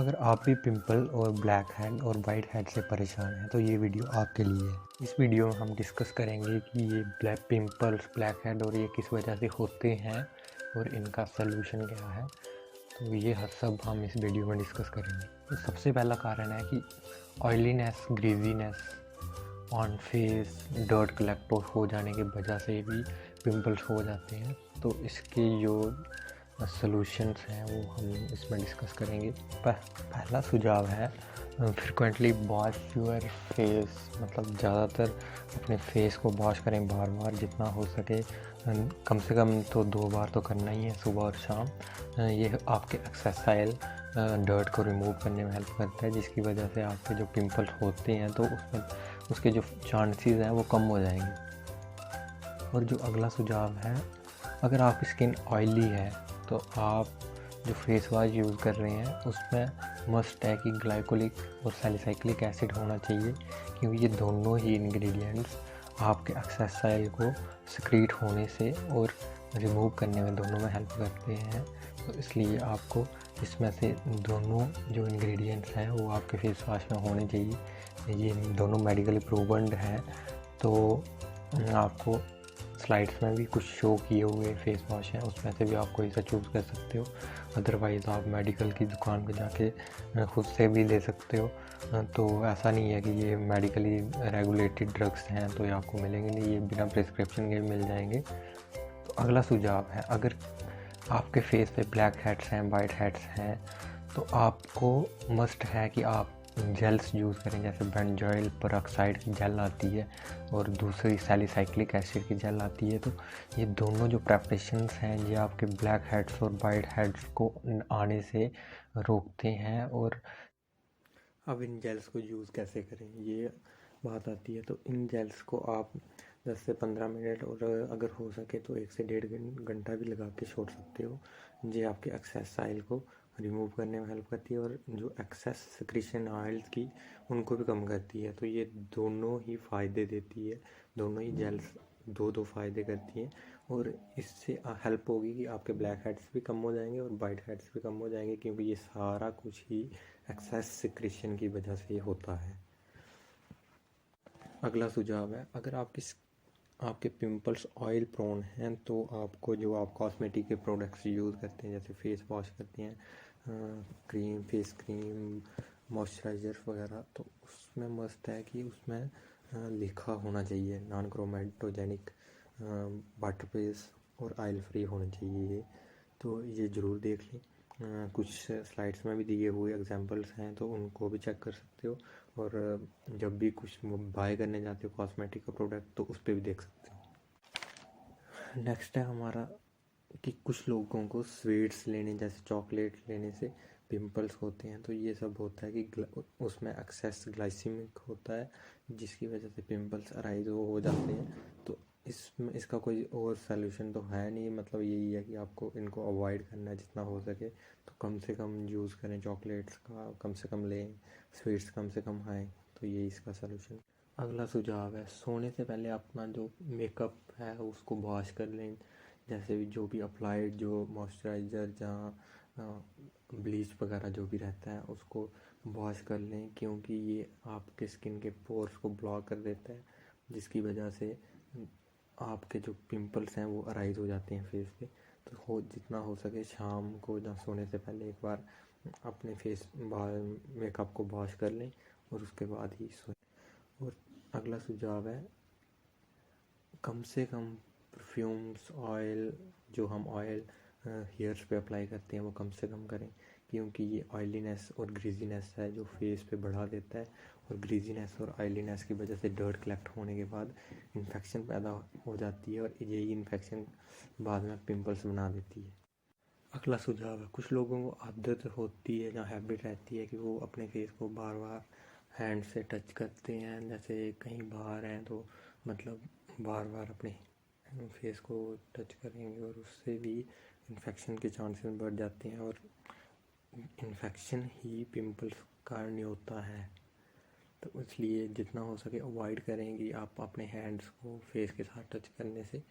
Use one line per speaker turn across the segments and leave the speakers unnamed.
अगर आप भी पिंपल और ब्लैक हेड और वाइट हेड से परेशान हैं तो ये वीडियो आपके लिए है। इस वीडियो में हम डिस्कस करेंगे कि ये पिंपल्स, ब्लैक हेड और ये किस वजह से होते हैं और इनका सलूशन क्या है। तो ये हर सब हम इस वीडियो में डिस्कस करेंगे। तो सबसे पहला कारण है कि oiliness, greasiness on face, dirt collect हो जाने की वजह से भी पिंपल्स हो जाते हैं। तो इसके जो सॉल्यूशंस हैं वो हम इसमें डिस्कस करेंगे। पहला सुझाव है फ्रिक्वेंटली वॉश योर फेस, मतलब ज़्यादातर अपने फेस को वॉश करें बार बार, जितना हो सके कम से कम तो 2 बार तो करना ही है, सुबह और शाम। ये आपके एक्सेसाइल डर्ट को रिमूव करने में हेल्प करता है, जिसकी वजह से आपके जो पिंपल होते हैं तो उसमें उसके जो चांसेस हैं वो कम हो जाएंगे। और जो अगला सुझाव है, अगर आपकी स्किन ऑयली है तो आप जो फेस वॉश यूज़ कर रहे हैं उसमें मस्ट है कि ग्लाइकोलिक और सैलिसाइक्लिक एसिड होना चाहिए, क्योंकि ये दोनों ही इंग्रेडिएंट्स आपके एक्सेसाइल को सिक्रीट होने से और रिमूव करने में दोनों में हेल्प करते हैं। तो इसलिए आपको इसमें से दोनों जो इंग्रेडिएंट्स हैं वो आपके फेस वॉश में होने चाहिए। ये दोनों मेडिकली प्रूवन्ड हैं। तो आपको स्लाइड्स में भी कुछ शो किए हुए फेस वॉश हैं, उसमें से भी आप कोई सा चूज़ कर सकते हो। अदरवाइज़ आप मेडिकल की दुकान पर जाके खुद से भी ले सकते हो। तो ऐसा नहीं है कि ये मेडिकली रेगुलेटेड ड्रग्स हैं तो ये आपको मिलेंगे नहीं, ये बिना प्रिस्क्रिप्शन के मिल जाएंगे। तो अगला सुझाव है, अगर आपके फेस पे ब्लैक हेड्स हैं, वाइट हेड्स हैं, तो आपको मस्ट है कि आप जेल्स यूज़ करें। जैसे बेंजोइल पेरोक्साइड की जेल आती है और दूसरी सैलिसाइक्लिक एसिड की जेल आती है। तो ये दोनों जो प्रेपरेशंस हैं ये आपके ब्लैक हेड्स और वाइट हेड्स को आने से रोकते हैं। और अब इन जेल्स को यूज़ कैसे करें ये बात आती है। तो इन जेल्स को आप 10 से 15 मिनट और अगर हो सके तो 1 से 1.5 घंटा भी लगा के छोड़ सकते हो। ये आपके एक्सेस ऑयल को रिमूव करने में हेल्प करती है और जो एक्सेस सिक्रीशन ऑयल्स की उनको भी कम करती है। तो ये दोनों ही फ़ायदे देती है, दोनों ही जेल्स दो फ़ायदे करती हैं। और इससे हेल्प होगी कि आपके ब्लैक हेड्स भी कम हो जाएंगे और वाइट हेड्स भी कम हो जाएंगे, क्योंकि ये सारा कुछ ही एक्सेस सिक्रीशन की वजह से होता है। अगला सुझाव है, अगर आपके पिंपल्स ऑयल प्रोन हैं तो आपको जो आप कॉस्मेटिक के प्रोडक्ट्स यूज़ करते हैं, जैसे फेस वॉश करते हैं, क्रीम, फेस क्रीम, मॉइस्चराइज़र वगैरह, तो उसमें मस्ट है कि उसमें लिखा होना चाहिए नॉन क्रोमेटोजेनिक, वाटर बेस और ऑयल फ्री होना चाहिए ये। तो ये ज़रूर देख लें। कुछ स्लाइड्स में भी दिए हुए एग्जांपल्स हैं तो उनको भी चेक कर सकते हो। और जब भी कुछ बाय करने जाते हो कॉस्मेटिक का प्रोडक्ट तो उस पर भी देख सकते हो। नेक्स्ट है हमारा कि कुछ लोगों को स्वीट्स लेने, जैसे चॉकलेट लेने से पिंपल्स होते हैं। तो ये सब होता है कि उसमें एक्सेस ग्लाइसीमिक होता है, जिसकी वजह से पिंपल्स अराइज हो जाते हैं। तो इसका कोई और सलूशन तो है नहीं, मतलब यही है कि आपको इनको अवॉइड करना है जितना हो सके। तो कम से कम यूज़ करें, चॉकलेट्स का कम से कम लें, स्वीट्स कम से कम खाएं। तो ये इसका सलूशन। अगला सुझाव है, सोने से पहले अपना जो मेकअप है उसको वॉश कर लें। जैसे भी जो भी अप्लाइड जो मॉइस्चराइज़र, जहाँ ब्लीच वगैरह जो भी रहता है उसको वॉश कर लें, क्योंकि ये आपके स्किन के पोर्स को ब्लॉक कर देता है, जिसकी वजह से आपके जो पिंपल्स हैं वो अराइज हो जाते हैं फेस पे। तो जितना हो सके शाम को या सोने से पहले एक बार अपने फेस मेकअप को वॉश कर लें और उसके बाद ही सोएं। और अगला सुझाव है, कम से कम परफ्यूम्स, ऑयल, जो हम ऑयल हेयर्स पे अप्लाई करते हैं वो कम से कम करें, क्योंकि ये ऑयलीनेस और ग्रीजीनेस है जो फेस पे बढ़ा देता है। और ग्रीजीनेस और ऑयलीनेस की वजह से डर्ट कलेक्ट होने के बाद इन्फेक्शन पैदा हो जाती है और यही इन्फेक्शन बाद में पिंपल्स बना देती है। अगला सुझाव है, कुछ लोगों को आदत होती है या हैबिट रहती है कि वो अपने फेस को बार बार हैंड से टच करते हैं। जैसे कहीं बाहर हैं तो मतलब बार बार अपने फेस को टच करेंगे और उससे भी इन्फेक्शन के चांसेस बढ़ जाते हैं और इन्फेक्शन ही पिंपल्स कारण होता है। तो इसलिए जितना हो सके अवॉइड करें कि आप अपने हैंड्स को फेस के साथ टच करने से।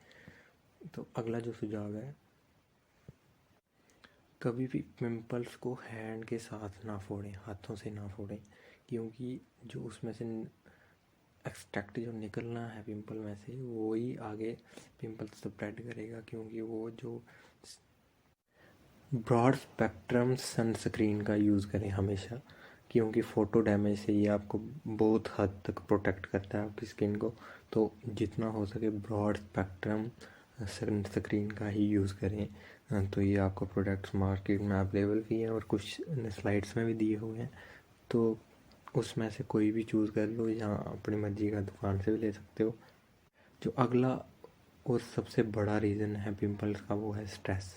तो अगला जो सुझाव है, कभी भी पिंपल्स को हैंड के साथ ना फोड़ें, हाथों से ना फोड़ें, क्योंकि जो उसमें से एक्सट्रैक्ट जो निकलना है पिंपल में से वो ही आगे पिंपल्स स्प्रेड करेगा। क्योंकि वो जो ब्रॉड स्पेक्ट्रम सनस्क्रीन का यूज़ करें हमेशा, क्योंकि फ़ोटो डैमेज से ये आपको बहुत हद तक प्रोटेक्ट करता है आपकी स्किन को। तो जितना हो सके ब्रॉड स्पेक्ट्रम सनस्क्रीन का ही यूज़ करें। तो ये आपको प्रोडक्ट्स मार्केट में अवेलेबल भी हैं और कुछ स्लाइड्स में भी दिए हुए हैं, तो उसमें से कोई भी चूज़ कर लो या अपनी मर्जी का दुकान से भी ले सकते हो। जो अगला और सबसे बड़ा रीज़न है पिंपल्स का वो है स्ट्रेस,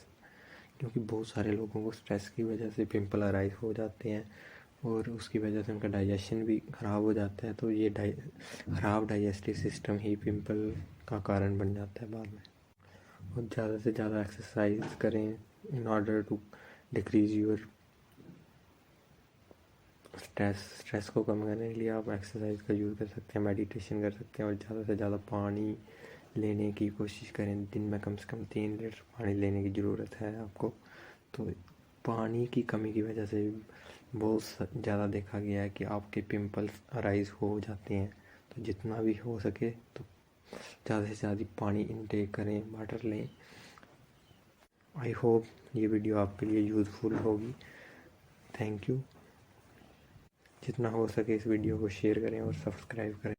क्योंकि बहुत सारे लोगों को स्ट्रेस की वजह से पिंपल अराइज हो जाते हैं और उसकी वजह से उनका डाइजेशन भी ख़राब हो जाता है। तो ये ख़राब डाइजेस्टिव सिस्टम ही पिंपल का कारण बन जाता है बाद में। और ज़्यादा से ज़्यादा एक्सरसाइज करें in order to decrease your stress को कम करने के लिए आप एक्सरसाइज का यूज़ कर सकते हैं, मेडिटेशन कर सकते हैं और ज़्यादा से ज़्यादा पानी लेने की कोशिश करें। दिन में कम से कम 3 लीटर पानी लेने की ज़रूरत है आपको। तो पानी की कमी की वजह से बहुत ज़्यादा देखा गया है कि आपके पिंपल्स अराइज हो जाते हैं। तो जितना भी हो सके तो ज़्यादा से ज़्यादा पानी इनटेक करें, वाटर लें। आई होप ये वीडियो आपके लिए यूज़फुल होगी। Thank you. जितना हो सके इस वीडियो को शेयर करें और सब्सक्राइब करें।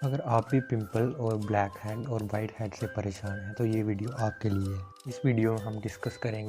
अगर आप भी पिंपल और ब्लैक हेड और वाइट हेड से परेशान हैं तो ये वीडियो आपके लिए है। इस वीडियो में हम डिस्कस करेंगे